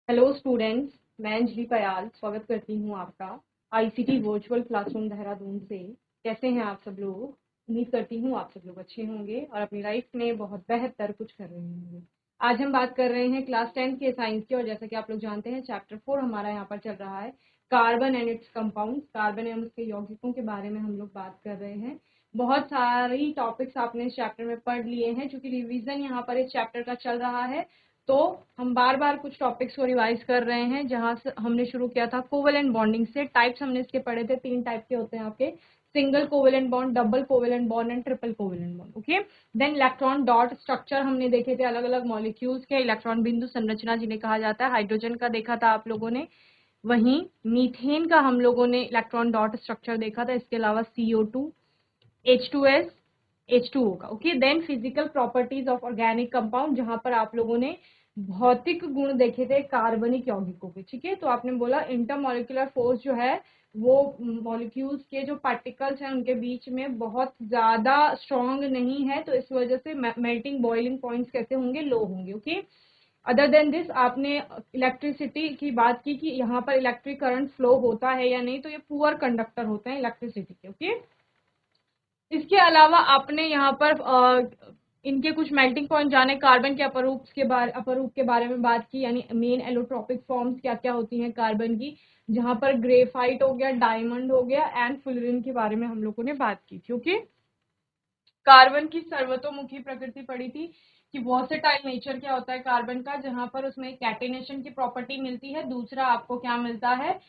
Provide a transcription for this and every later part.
Hello students, मैं अंजलि पयाल स्वागत करती हूँ आपका आईसीटी वर्चुअल क्लासरूम देहरादून से। कैसे हैं आप सब लोग? उम्मीद करती हूँ आप सब लोग अच्छे होंगे और अपनी लाइफ में बहुत बेहतर कुछ कर रहे होंगे। आज हम बात कर रहे हैं क्लास 10 के साइंस की, और जैसा कि आप लोग जानते हैं चैप्टर 4 हमारा यहाँ पर चल रहा है, carbon and its compound. Carbon एवं उसके यौगिकों के बारे में हम लोग बात कर रहे हैं। बहुत सारी टॉपिक्स आपने इस चैप्टर में पढ़ लिए हैं, क्योंकि रिवीजन यहाँ पर इस चैप्टर का चल रहा है। तो हम बार बार कुछ टॉपिक्स को रिवाइज कर रहे हैं। जहां से हमने शुरू किया था कोवेलेंट बॉन्डिंग से, टाइप्स हमने इसके पढ़े थे। 3 टाइप के होते हैं आपके, single covalent bond, double covalent bond and triple covalent bond. Okay, then electron dot structure हमने देखे थे, अलग अलग मॉलिक्यूल्स के इलेक्ट्रॉन बिंदु संरचना जिन्हें कहा जाता है। हाइड्रोजन का देखा था आप लोगों ने, वहीं मीथेन का हम लोगों ने इलेक्ट्रॉन डॉट स्ट्रक्चर देखा था। इसके अलावा CO2, H2S, H2O का। Okay, then physical properties of organic compound, जहां पर आप लोगों ने भौतिक गुण देखे थे कार्बनिक यौगिकों के। ठीक है, तो आपने बोला इंटरमॉलिक्यूलर फोर्स जो है वो मॉलिक्यूल्स के जो पार्टिकल्स हैं उनके बीच में बहुत ज्यादा स्ट्रॉन्ग नहीं है, तो इस वजह से मेल्टिंग बॉइलिंग पॉइंट्स कैसे होंगे, लो होंगे। ओके, अदर देन दिस आपने इलेक्ट्रिसिटी की बात की कि यहाँ पर इलेक्ट्रिक करंट फ्लो होता है या नहीं, तो ये पुअर कंडक्टर होते हैं इलेक्ट्रिसिटी के। ओके, इसके अलावा आपने यहाँ पर इनके कुछ मेल्टिंग पॉइंट जाने, कार्बन के अपरूप के बारे में बात की, यानी मेन एलोट्रोपिक फॉर्म्स क्या क्या होती हैं कार्बन की, जहां पर ग्रेफाइट हो गया, डायमंड हो गया एंड फुलरिन के बारे में हम लोगों ने बात की थी। ओके, कार्बन की सर्वतोमुखी प्रकृति पड़ी थी कि वर्सेटाइल नेचर क्या होता है कार्बन का, जहां पर उसमें कैटिनेशन की प्रॉपर्टी मिलती है, दूसरा आपको क्या मिलता है,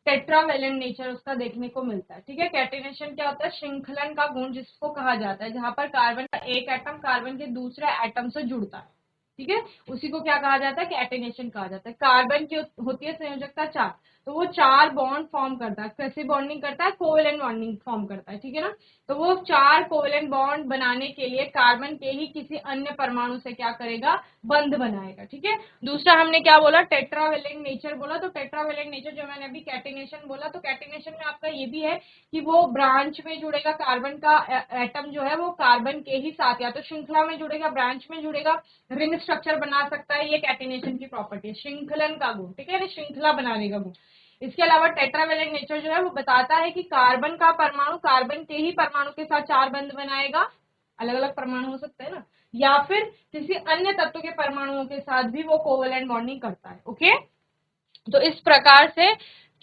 टेट्रावेलेंट नेचर उसका देखने को मिलता है। ठीक है, कैटिनेशन क्या होता है, श्रृंखलन का गुण जिसको कहा जाता है, जहां पर कार्बन का एक एटम कार्बन के दूसरे एटम से जुड़ता है। ठीक है, उसी को क्या कहा जाता है, कैटिनेशन कहा जाता है। कार्बन की होती है संयोजकता 4, तो वो 4 बॉन्ड फॉर्म करता है। कैसे बॉन्डिंग करता है, कोवेलेंट बॉन्डिंग फॉर्म करता है। ठीक है ना, तो वो 4 कोवेलेंट बॉन्ड बनाने के लिए कार्बन के ही किसी अन्य परमाणु से क्या करेगा, बंध बनाएगा। ठीक है, दूसरा हमने क्या बोला, टेट्रावेलेंट नेचर बोला। तो टेट्रावेलेंट नेचर जो मैंने अभी कैटिनेशन बोला, तो कैटिनेशन में आपका ये भी है कि वो ब्रांच में जुड़ेगा, कार्बन का एटम जो है वो कार्बन के ही साथ या तो श्रृंखला में जुड़ेगा, ब्रांच में जुड़ेगा, रिंग स्ट्रक्चर बना सकता है। ये कैटिनेशन की प्रॉपर्टी है, श्रृंखलन का गुण। ठीक है, श्रृंखला बनाने का गुण। इसके अलावा टेट्रावेलेंट नेचर जो है वो बताता है कि कार्बन का परमाणु कार्बन के ही परमाणु के साथ 4 बंध बनाएगा, अलग अलग परमाणु हो सकते हैं ना, या फिर किसी अन्य तत्व के परमाणुओं के साथ भी वो कोवेलेंट बॉन्डिंग करता है। ओके, तो इस प्रकार से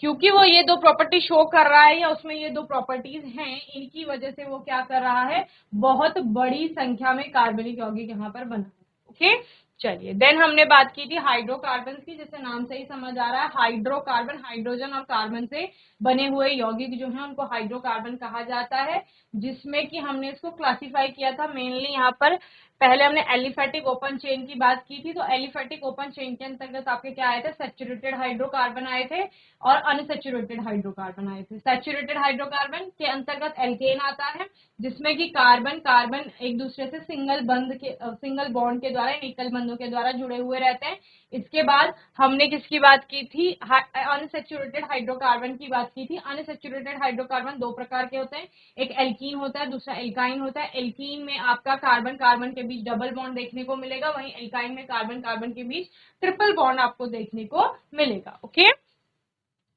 क्योंकि वो ये 2 प्रॉपर्टी शो कर रहा है या उसमें ये 2 प्रॉपर्टीज हैं, इनकी वजह से वो क्या कर रहा है, बहुत बड़ी संख्या में कार्बनिक यौगिक यहाँ पर बना है। ओके, चलिए, देन हमने बात की थी हाइड्रोकार्बन की, जैसे नाम से ही समझ आ रहा है, हाइड्रोकार्बन हाइड्रोजन और कार्बन से बने हुए यौगिक जो है उनको हाइड्रोकार्बन कहा जाता है, जिसमें कि हमने इसको क्लासिफाई किया था मेनली यहाँ पर। पहले हमने एलिफेटिक ओपन चेन की बात की थी, तो एलिफेटिक ओपन चेन के अंतर्गत आपके क्या आए थे, सैचुरेटेड हाइड्रोकार्बन आए थे और अनसैचुरेटेड हाइड्रोकार्बन आए थे। सैचुरेटेड हाइड्रोकार्बन के अंतर्गत एल्केन आता है, जिसमें कि कार्बन कार्बन एक दूसरे से सिंगल बॉन्ड के द्वारा, निकल बंधों के द्वारा जुड़े हुए रहते हैं। इसके बाद हमने किसकी बात की थी, अनसैचुरेटेड हाइड्रोकार्बन की बात की थी। अनसैचुरेटेड हाइड्रोकार्बन 2 प्रकार के होते हैं, एक एल्कीन होता है, दूसरा एल्काइन होता है। एल्कीन में आपका कार्बन कार्बन के बीच डबल बॉन्ड देखने को मिलेगा, वहीं एल्काइन में कार्बन कार्बन के बीच ट्रिपल बॉन्ड आपको देखने को मिलेगा। ओके,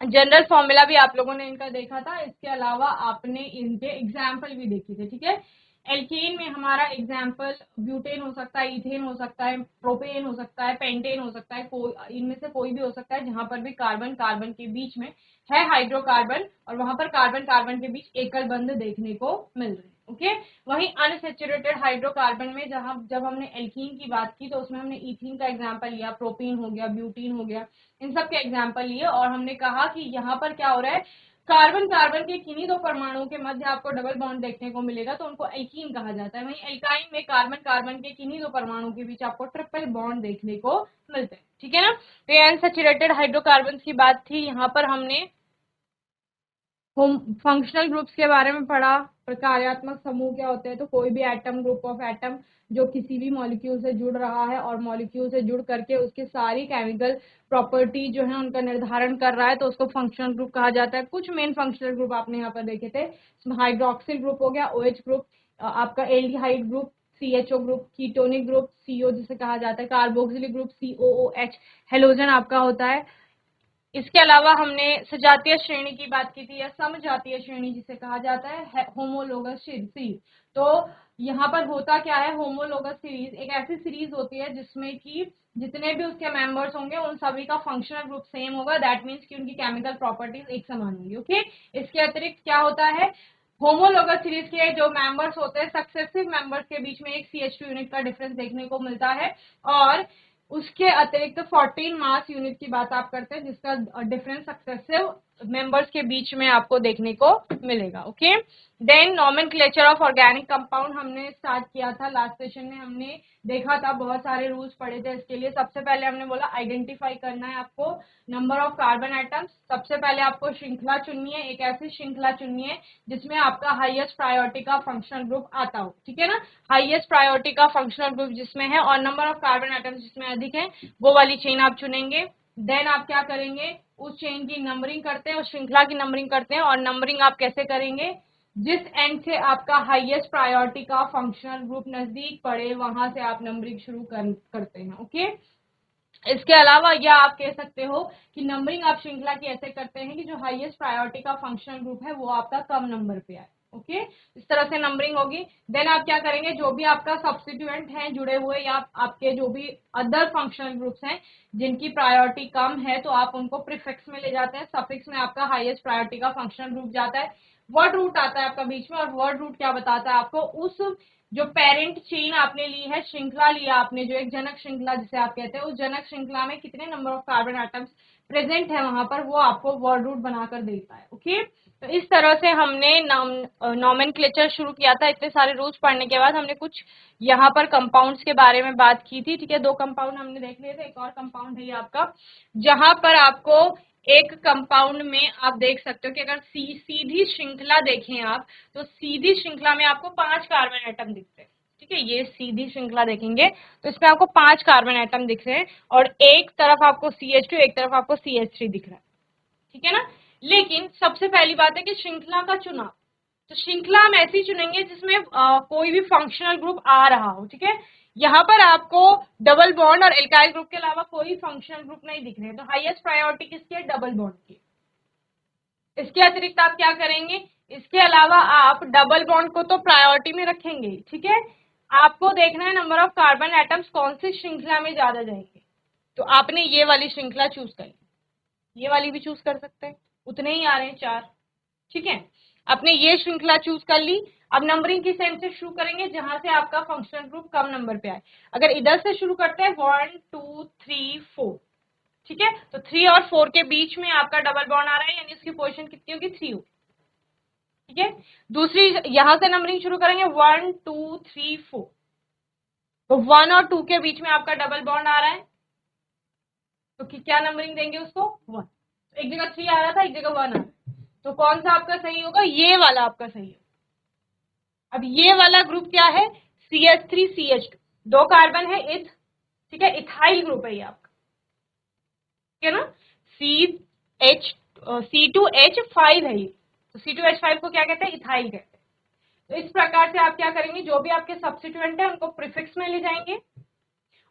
जनरल फॉर्मूला भी आप लोगों ने इनका देखा था, इसके अलावा आपने इनके एग्जाम्पल भी देखे थे। ठीक है, एल्केन में हमारा एग्जाम्पल ब्यूटेन हो सकता है, इथेन हो सकता है, प्रोपेन हो सकता है, पेंटेन हो सकता है, इनमें से कोई भी हो सकता है जहां पर भी कार्बन कार्बन के बीच में है हाइड्रोकार्बन और वहां पर कार्बन कार्बन के बीच एकल बंध देखने को मिल रहे हैं। ओके, वहीं अनसैचुरेटेड हाइड्रोकार्बन में जब हमने एल्कीन की बात की तो उसमें हमने इथीन का एग्जाम्पल लिया, प्रोपीन हो गया, ब्यूटीन हो गया, इन सब के एग्जाम्पल लिए, और हमने कहा कि यहाँ पर क्या हो रहा है, कार्बन कार्बन के किन्हीं 2 परमाणुओं के मध्य आपको डबल बॉन्ड देखने को मिलेगा, तो उनको एल्कीन कहा जाता है। वहीं एल्काइन में कार्बन कार्बन के किन्हीं 2 परमाणुओं के बीच आपको ट्रिपल बॉन्ड देखने को मिलते हैं। ठीक है ना, तो ये अनसैचुरेटेड हाइड्रोकार्बन की बात थी। यहाँ पर हमने हम फंक्शनल ग्रुप्स के बारे में पढ़ा, प्रकार्यात्मक समूह क्या होते हैं, तो कोई भी एटम, ग्रुप ऑफ एटम जो किसी भी मॉलिक्यूल से जुड़ रहा है और मॉलिक्यूल से जुड़ करके उसके सारी केमिकल प्रॉपर्टी जो है उनका निर्धारण कर रहा है, तो उसको फंक्शनल ग्रुप कहा जाता है। कुछ मेन फंक्शनल ग्रुप आपने यहाँ पर देखे थे, हाइड्रोक्सिल ग्रुप हो गया, OH ग्रुप, आपका aldehyde group, CHO group, ketonic group CO जिसे कहा जाता है, कार्बोक्सिलिक ग्रुप COOH, हेलोजन आपका होता है। इसके अलावा हमने सजातीय श्रेणी की बात की थी, या समजातीय श्रेणी जिसे कहा जाता है, होमोलोगस सीरीज। तो यहाँ पर होता क्या है, होमोलोगस सीरीज एक ऐसी सीरीज होती है जिसमें कि जितने भी उसके मेंबर्स होंगे उन सभी का फंक्शनल ग्रुप सेम होगा, दैट मीन्स कि उनकी केमिकल प्रॉपर्टीज एक समान होंगी। ओके, इसके अतिरिक्त क्या होता है, होमोलोगस सीरीज के जो मेंबर्स होते हैं, सक्सेसिव मेंबर्स के बीच में एक CH2 यूनिट का डिफरेंस देखने को मिलता है, और उसके अतिरिक्त 14 मास यूनिट की बात आप करते हैं जिसका डिफरेंस सक्सेसिव मेंबर्स के बीच में आपको देखने को मिलेगा। Okay, then nomenclature of organic compound हमने स्टार्ट किया था लास्ट सेशन में, हमने देखा था, बहुत सारे रूल्स पढ़े थे इसके लिए। सबसे पहले हमने बोला आइडेंटिफाई करना है आपको नंबर ऑफ कार्बन एटम्स। सबसे पहले आपको श्रृंखला चुननी है, एक ऐसी श्रृंखला चुननी है जिसमें आपका हाईएस्ट प्रायोरिटी का फंक्शनल ग्रुप आता हो, ठीक है ना, हाईएस्ट प्रायोरिटी का फंक्शनल ग्रुप जिसमें है और नंबर ऑफ कार्बन एटम्स जिसमें अधिक है, वो वाली चेन आप चुनेंगे। देन आप क्या करेंगे, उस चेन की नंबरिंग करते हैं, उस श्रृंखला की नंबरिंग करते हैं, और नंबरिंग आप कैसे करेंगे, जिस एंड से आपका हाईएस्ट प्रायोरिटी का फंक्शनल ग्रुप नजदीक पड़े वहां से आप नंबरिंग शुरू करते हैं। ओके, इसके अलावा यह आप कह सकते हो कि नंबरिंग आप श्रृंखला की ऐसे करते हैं कि जो हाईएस्ट प्रायोरिटी का फंक्शनल ग्रुप है वो आपका कम नंबर पे आए। ओके, इस तरह से नंबरिंग होगी। देन आप क्या करेंगे, जो भी आपका सब्स्टिट्यूएंट है जुड़े हुए, या आपके जो भी अदर फंक्शनल ग्रुप्स हैं जिनकी प्रायोरिटी कम है, तो आप उनको प्रीफिक्स में ले जाते हैं, सफिक्स में आपका हाईएस्ट प्रायोरिटी का फंक्शनल ग्रुप जाता है, वर्ड रूट आता है आपका बीच में, और वर्ड रूट क्या बताता है आपको, उस जो पेरेंट चेन आपने ली है, श्रृंखला लिया आपने, जो एक जनक श्रृंखला जिसे आप कहते हैं, उस जनक श्रृंखला में कितने number of carbon atoms present है वहां पर, वो आपको वर्ड रूट बनाकर देता है। ओके, तो इस तरह से हमने नॉमेनक्लेचर शुरू किया था। इतने सारे रूल्स पढ़ने के बाद हमने कुछ यहाँ पर कंपाउंड्स के बारे में बात की थी, ठीक है, 2 कंपाउंड हमने देख लिए थे, एक और कंपाउंड है ये आपका, जहां पर आपको एक कंपाउंड में आप देख सकते हो कि अगर सीधी श्रृंखला देखें आप, तो सीधी श्रृंखला में आपको 5 कार्बन एटम दिखते हैं, ठीक है, ये सीधी श्रृंखला देखेंगे तो इसमें आपको 5 कार्बन एटम दिख रहे हैं, और एक तरफ आपको CH2, एक तरफ आपको CH3 दिख रहा है, ठीक है ना। लेकिन सबसे पहली बात है कि श्रृंखला का चुनाव, तो श्रृंखला हम ऐसी चुनेंगे जिसमें कोई भी फंक्शनल ग्रुप आ रहा हो, ठीक है। यहाँ पर आपको डबल बॉन्ड और एल्काइल ग्रुप के अलावा कोई फंक्शनल ग्रुप नहीं दिख रहे हैं, तो हाईएस्ट प्रायोरिटी किसकी है, डबल बॉन्ड की। इसके अतिरिक्त आप क्या करेंगे, इसके अलावा आप डबल बॉन्ड को तो प्रायोरिटी में रखेंगे, ठीक है, आपको देखना है नंबर ऑफ कार्बन एटम्स कौन सी श्रृंखला में ज्यादा जाएंगे, तो आपने ये वाली श्रृंखला चूज करी, ये वाली भी चूज कर सकते हैं, उतने ही आ रहे हैं 4, ठीक है, आपने ये श्रृंखला चूज कर ली। अब नंबरिंग किस एंड से शुरू करेंगे, जहां से आपका फंक्शनल ग्रुप कम नंबर पे आए। अगर इधर से शुरू करते हैं 1 2 3 4, ठीक है, तो 3 और 4 के बीच में आपका डबल बॉन्ड आ रहा है, यानी उसकी पोजीशन कितनी होगी, 3 होगी, ठीक है। दूसरी यहां से नंबरिंग शुरू करेंगे 1 2 3 4, तो 1 और 2 के बीच में आपका डबल बॉन्ड आ रहा है, तो क्या नंबरिंग देंगे उसको, 1, तो एक जगह 3 आ रहा था, एक जगह 1 आ रहा है, तो कौन सा आपका सही होगा, ये वाला आपका सही होगा। अब ये वाला ग्रुप क्या है, CH3CH2, 2 कार्बन है, इथ, ठीक है, इथाइल ग्रुप है ये आपका, ठीक है ना, C2H5 है ये, तो C2H5 को क्या कहते हैं, इथाइल कहते हैं। तो इस प्रकार से आप क्या करेंगे, जो भी आपके सब्स्टिट्यूएंट है उनको प्रीफिक्स में ले जाएंगे,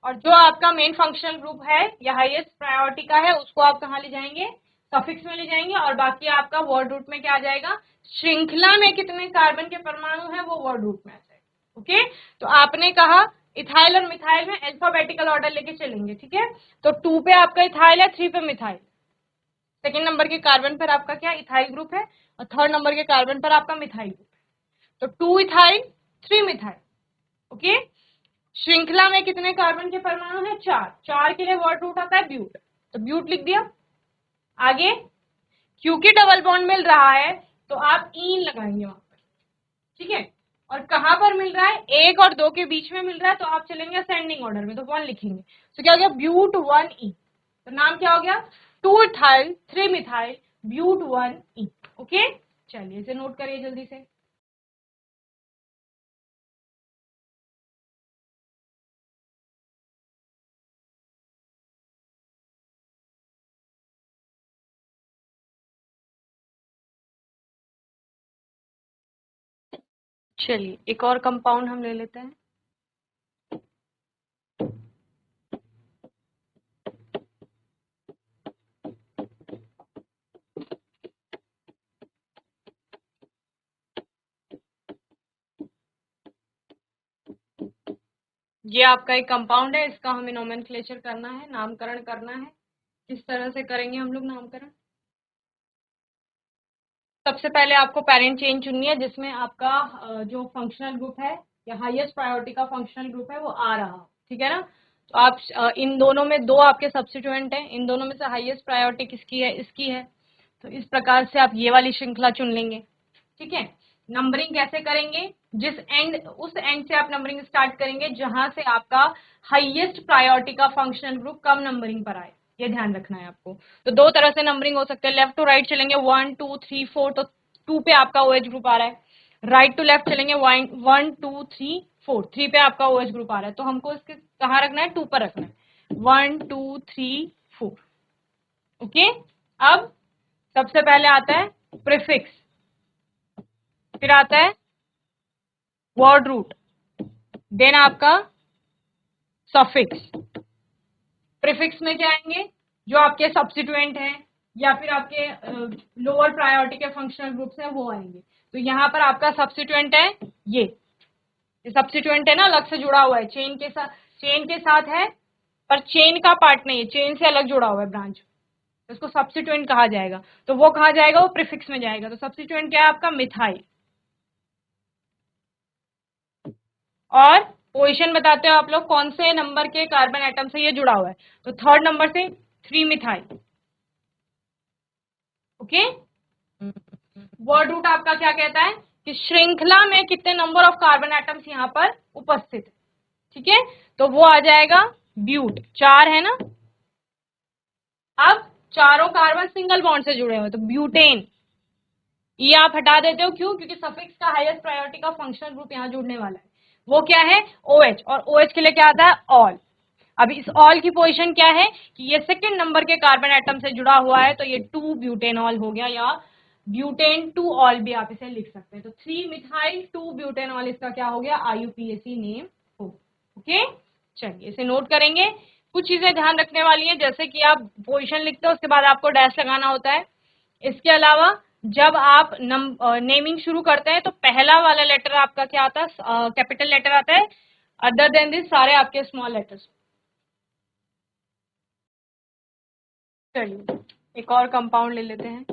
और जो आपका मेन फंक्शनल ग्रुप है या हाईएस्ट प्रायोरिटी का है उसको आप कहाँ ले जाएंगे, सफिक्स में ले जाएंगे, और बाकी आपका वर्ड रूट में क्या आ जाएगा, श्रृंखला में कितने कार्बन के परमाणु है वो वर्ड रूट में आ जाएगा। ओके, तो आपने कहा इथाइल और मिथाइल में अल्फाबेटिकल ऑर्डर लेके चलेंगे, ठीक है, तो 2 पे आपका इथाइल है, 3 पे मिथाइल, सेकेंड नंबर के कार्बन पर आपका क्या इथाइल ग्रुप है, और थर्ड नंबर के कार्बन पर आपका मिथाइल ग्रुप है, तो 2 इथाइल 3 मिथाइल। ओके, श्रृंखला में कितने कार्बन के परमाणु हैं, 4, 4 के लिए वर्ड रूट आता है ब्यूट, तो ब्यूट लिख दिया। आगे क्योंकि डबल बॉन्ड मिल रहा है तो आप ईन लगाएंगे वहां पर, ठीक है, और कहां पर मिल रहा है, 1 और 2 के बीच में मिल रहा है, तो आप चलेंगे असेंडिंग ऑर्डर में, तो 1 लिखेंगे, तो क्या हो गया, ब्यूट 1 ई, तो नाम क्या हो गया, 2 ethyl 3 methyl but 1 E. Okay, चलिए इसे नोट करिए जल्दी से। चलिए एक और कंपाउंड हम ले लेते हैं, ये आपका एक कंपाउंड है, इसका हमें नोमेनक्लेचर करना है, नामकरण करना है। किस तरह से करेंगे हम लोग नामकरण? सबसे पहले आपको पेरेंट चेन चुननी है जिसमें आपका जो फंक्शनल ग्रुप है या हाईएस्ट प्रायोरिटी का फंक्शनल ग्रुप है वो आ रहा हो, ठीक है ना। तो आप इन दोनों में दो आपके सब्स्टिट्यूएंट हैं, इन दोनों में से हाईएस्ट प्रायोरिटी किसकी है? इसकी है। तो इस प्रकार से आप ये वाली श्रृंखला चुन लेंगे, ठीक है। नंबरिंग कैसे करेंगे? जिस एंड उस एंड से आप नंबरिंग स्टार्ट करेंगे जहां से आपका हाईएस्ट प्रायोरिटी का फंक्शनल ग्रुप कम नंबरिंग पर आए, ये ध्यान रखना है आपको। तो दो तरह से नंबरिंग हो सकते हैं, लेफ्ट टू राइट चलेंगे 1 2 3 4, तो 2 पे आपका OH ग्रुप आ रहा है। राइट टू लेफ्ट चलेंगे 1 2 3 4, 3 पे आपका OH ग्रुप आ रहा है। तो हमको इसके कहाँ रखना है? 2 पर रखना है, 1 2 3 4। ओके। अब सबसे पहले आता है प्रीफिक्स, फिर आता है वर्ड रूट, देन आपका सफिक्स। प्रीफिक्स में क्या आएंगे? जो आपके सब्स्टिट्यूएंट हैं या फिर आपके लोअर प्रायोरिटी के फंक्शनल ग्रुप्स हैं वो आएंगे। तो यहाँ पर आपका सब्स्टिट्यूएंट है ये सब्स्टिट्यूएंट है ना, अलग से जुड़ा हुआ है, चेन के साथ है, पर चेन का पार्ट नहीं है, चेन से अलग जुड़ा हुआ है ब्रांच, तो उसको सब्स्टिट्यूएंट कहा जाएगा। तो वो कहा जाएगा, वो प्रीफिक्स में जाएगा। तो सब्स्टिट्यूएंट क्या है आपका? मिथाइल। और पोजीशन बताते हो आप लोग कौन से नंबर के कार्बन एटम से ये जुड़ा हुआ है? तो थर्ड नंबर से 3 मिथाइल। ओके। वर्ड रूट आपका क्या कहता है कि श्रृंखला में कितने नंबर ऑफ कार्बन एटम्स यहाँ पर उपस्थित है, ठीक है। तो वो आ जाएगा ब्यूट, 4 है ना। अब चारों कार्बन सिंगल बॉन्ड से जुड़े हुए, तो ब्यूटेन। ये आप हटा देते हो, क्यों? क्योंकि सफिक्स का हाईएस्ट प्रायोरिटी का फंक्शनल ग्रुप यहाँ जुड़ने वाला है, वो क्या है? OH, और OH के लिए क्या आता है? ऑल। अभी इस ऑल की पोजीशन क्या है कि ये सेकंड नंबर के कार्बन एटम से जुड़ा हुआ है, तो ये 2 ब्यूटेनॉल हो गया, या ब्यूटेन 2 ऑल भी आप इसे लिख सकते हैं। तो 3 मिथाइल 2 ब्यूटेनॉल, इसका क्या हो गया? IUPAC नेम हो। ओके, चलिए इसे नोट करेंगे। कुछ चीजें ध्यान रखने वाली है, जैसे कि आप पोजीशन लिखते हो उसके बाद आपको डैश लगाना होता है। इसके अलावा जब आप नेमिंग शुरू करते हैं तो पहला वाला लेटर आपका क्या आता है? कैपिटल लेटर आता है, अदर देन दिस सारे आपके स्मॉल लेटर्स। चलिए एक और कंपाउंड ले लेते हैं।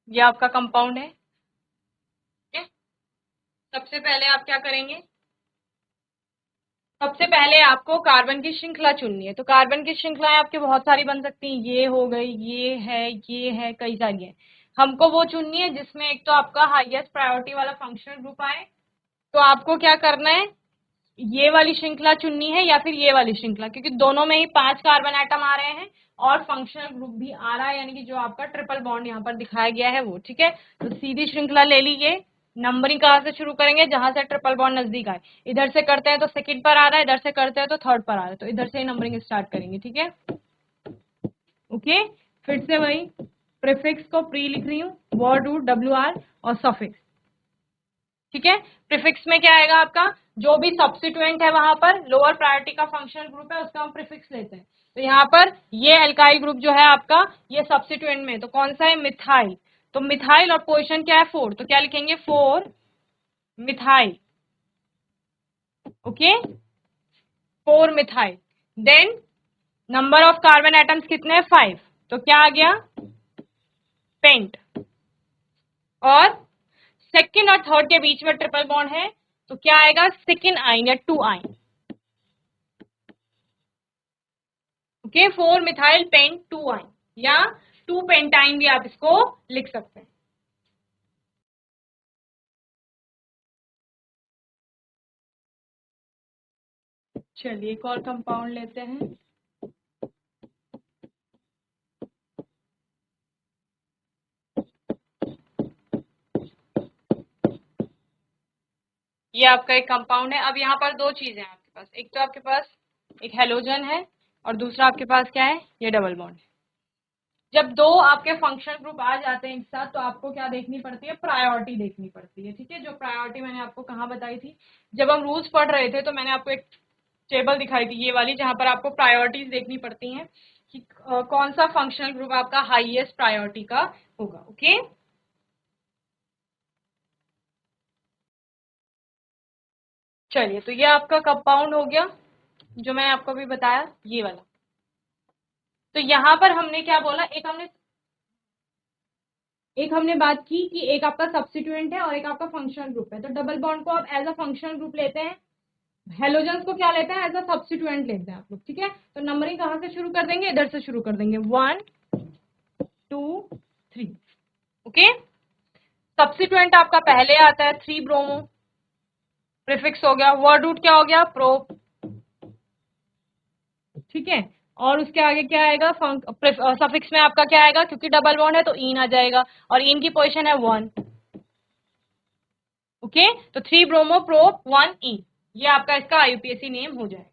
ये आपका कंपाउंड है, ठीक है। सबसे पहले आप क्या करेंगे? सबसे पहले आपको कार्बन की श्रृंखला चुननी है। तो कार्बन की श्रृंखलाएं आपके बहुत सारी बन सकती हैं, ये हो गई, ये है, कई सारी है। हमको वो चुननी है जिसमें एक तो आपका हाईएस्ट प्रायोरिटी वाला फंक्शनल ग्रुप आए। तो आपको क्या करना है? ये वाली श्रृंखला चुननी है या फिर ये वाली श्रृंखला, क्योंकि दोनों में ही 5 कार्बन एटम आ रहे हैं और फंक्शनल ग्रुप भी आ रहा है, यानी कि जो आपका ट्रिपल बॉन्ड यहाँ पर दिखाया गया है वो, ठीक है। तो सीधी श्रृंखला ले लीजिए। नंबरिंग कहाँ से शुरू करेंगे? जहां से ट्रिपल बॉन्ड नजदीक आए। इधर से करते हैं तो सेकंड पर आ रहा है, इधर से करते हैं तो थर्ड पर आ रहा है, तो इधर से ही नंबरिंग स्टार्ट करेंगे, ठीक है। ओके, फिर से वही प्रीफिक्स को प्री लिख रही हूँ, वर्ड रूट WR और सफिक्स, ठीक है। प्रीफिक्स में क्या आएगा आपका? जो भी सब्स्टिट्यूएंट है वहां पर लोअर प्रायोरिटी का फंक्शनल ग्रुप है, उसका हम प्रीफिक्स लेते हैं। तो यहाँ पर ये एल्काइल ग्रुप जो है आपका, ये सब्स्टिट्यूएंट में तो कौन सा है? मिथाइल। तो मिथाइल और पोजीशन क्या है? 4, तो क्या लिखेंगे? 4 methyl. Okay, 4 methyl. Then number of carbon atoms कितने हैं? 5, तो क्या आ गया? पेंट। और सेकंड और थर्ड के बीच में ट्रिपल बॉन्ड है, तो क्या आएगा? सेकंड आइन या 2 आइन। ओके, 4 मिथाइल पेंट 2 आइन, या 2 पेंटाइन भी आप इसको लिख सकते हैं। चलिए एक और कंपाउंड लेते हैं। ये आपका एक कंपाउंड है। अब यहाँ पर दो चीजें हैं आपके पास, एक तो आपके पास एक हेलोजन है और दूसरा आपके पास क्या है? ये डबल बॉन्ड है। जब दो आपके फंक्शनल ग्रुप आ जाते हैं एक साथ, तो आपको क्या देखनी पड़ती है? प्रायोरिटी देखनी पड़ती है, ठीक है। जो प्रायोरिटी मैंने आपको कहाँ बताई थी? जब हम रूल्स पढ़ रहे थे तो मैंने आपको एक टेबल दिखाई दी ये वाली, जहां पर आपको प्रायोरिटीज देखनी पड़ती हैं कि कौन सा फंक्शनल ग्रुप आपका हाईएस्ट प्रायोरिटी का होगा। ओके, चलिए, तो ये आपका कंपाउंड हो गया जो मैंने आपको अभी बताया, ये वाला। तो यहाँ पर हमने क्या बोला, एक हमने बात की कि एक आपका सब्स्टिट्यूएंट है और एक आपका फंक्शनल ग्रुप है। तो डबल बॉन्ड को आप एज अ फंक्शनल ग्रुप लेते हैं, हेलोजेंस को क्या लेते हैं, एज अ सब्स्टिट्यूएंट लेते हैं आप लोग। ठीक है, तो नंबरिंग कहाँ से शुरू कर देंगे, इधर से शुरू कर देंगे, 1 2 3। ओके, सब्स्टिट्यूएंट आपका पहले आता है 3 ब्रोमो, प्रीफिक्स हो गया, वर्ड रूट क्या हो गया, प्रो। ठीक है, और उसके आगे क्या आएगा, सफिक्स में आपका क्या आएगा, क्योंकि डबल बॉन्ड है तो इन आ जाएगा, और इन की पोजीशन है 1। ओके, तो 3 ब्रोमो प्रोप 1 इन, ये आपका इसका आईयूपीएसी नेम हो जाएगा।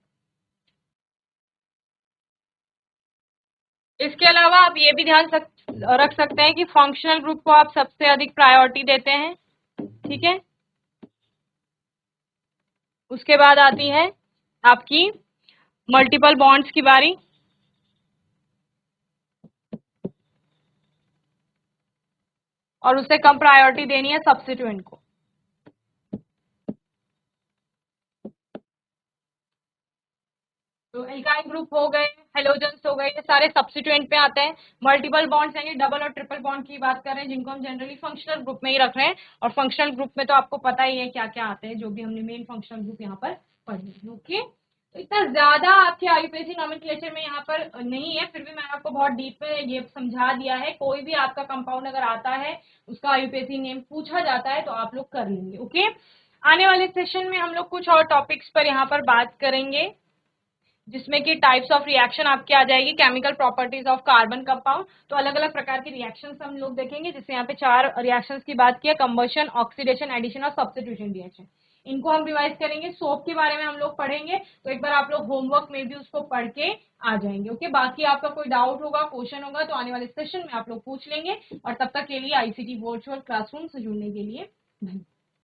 इसके अलावा आप ये भी ध्यान रख सकते हैं कि फंक्शनल ग्रुप को आप सबसे अधिक प्रायोरिटी देते हैं। ठीक है, उसके बाद आती है आपकी मल्टीपल बॉन्ड्स की बारी, और उससे कम प्रायोरिटी देनी है सब्स्टिट्यूएंट को। तो एल्काइल ग्रुप हो गए, हेलोजेंस हो गए, ये सारे सब्स्टिट्यूएंट पे आते हैं। मल्टीपल बॉन्ड्स यानी डबल और ट्रिपल बॉन्ड की बात कर रहे हैं, जिनको हम जनरली फंक्शनल ग्रुप में ही रख रहे हैं। और फंक्शनल ग्रुप में तो आपको पता ही है क्या क्या आते हैं, जो भी हमने मेन फंक्शनल ग्रुप यहाँ पर पढ़े। ओके, तो इतना ज्यादा आपके आईयूपीएसी नॉमेनक्लेचर में यहाँ पर नहीं है, फिर भी मैंने आपको बहुत डीप में ये समझा दिया है। कोई भी आपका कंपाउंड अगर आता है, उसका आईयूपीएसी नेम पूछा जाता है, तो आप लोग कर लेंगे। ओके, आने वाले सेशन में हम लोग कुछ और टॉपिक्स पर यहाँ पर बात करेंगे, जिसमें कि टाइप्स ऑफ रिएक्शन आपके आ जाएगी, chemical properties of carbon compound. तो अलग अलग प्रकार की रिएक्शंस हम लोग देखेंगे, जिससे यहाँ पे 4 रिएक्शंस की बात की है, कंबशन, ऑक्सीडेशन, एडिशन और सब्स्टिट्यूशन रिएक्शन। इनको हम रिवाइज करेंगे। सोप के बारे में हम लोग पढ़ेंगे, तो एक बार आप लोग होमवर्क में भी उसको पढ़ के आ जाएंगे। ओके, बाकी आपका कोई डाउट होगा, क्वेश्चन होगा, तो आने वाले सेशन में आप लोग पूछ लेंगे। और तब तक के लिए आईसीटी वर्चुअल क्लासरूम से जुड़ने के लिए धन्यवाद।